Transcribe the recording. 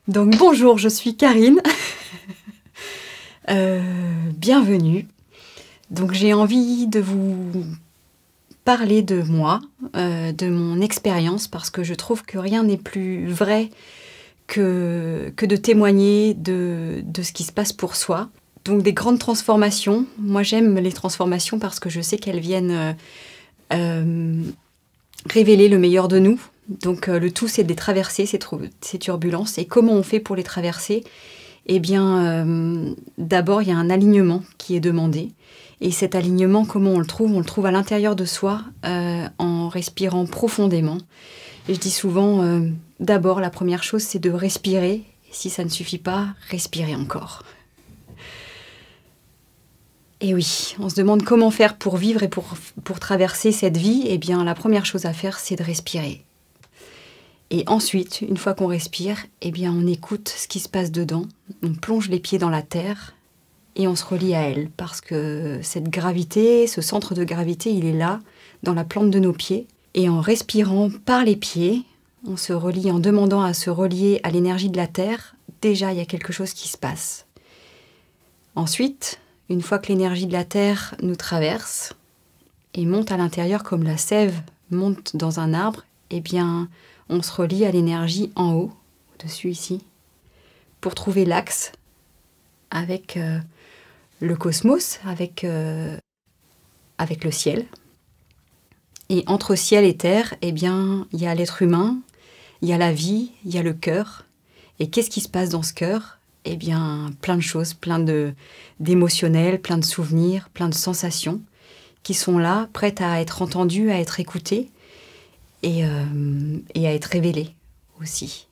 Donc bonjour, je suis Karine. Bienvenue. Donc j'ai envie de vous parler de moi, de mon expérience, parce que je trouve que rien n'est plus vrai que de témoigner de ce qui se passe pour soi. Donc des grandes transformations. Moi j'aime les transformations parce que je sais qu'elles viennent révéler le meilleur de nous. Donc le tout, c'est de les traverser, ces turbulences. Et comment on fait pour les traverser? Eh bien, d'abord, il y a un alignement qui est demandé. Et cet alignement, comment on le trouve? On le trouve à l'intérieur de soi, en respirant profondément. Et je dis souvent, d'abord, la première chose, c'est de respirer. Et si ça ne suffit pas, respirer encore. Et oui, on se demande comment faire pour vivre et pour traverser cette vie. Eh bien, la première chose à faire, c'est de respirer. Et ensuite, une fois qu'on respire, eh bien, on écoute ce qui se passe dedans. On plonge les pieds dans la terre et on se relie à elle. Parce que cette gravité, ce centre de gravité, il est là, dans la plante de nos pieds. Et en respirant par les pieds, on se relie, en demandant à se relier à l'énergie de la terre. Déjà, il y a quelque chose qui se passe. Ensuite, une fois que l'énergie de la terre nous traverse et monte à l'intérieur comme la sève monte dans un arbre, eh bien, on se relie à l'énergie en haut, au-dessus ici, pour trouver l'axe avec le cosmos, avec le ciel. Et entre ciel et terre, eh bien, il y a l'être humain, il y a la vie, il y a le cœur. Et qu'est-ce qui se passe dans ce cœur? Eh bien, plein de choses, d'émotionnels, plein de souvenirs, plein de sensations qui sont là, prêtes à être entendues, à être écoutées et à être révélées aussi.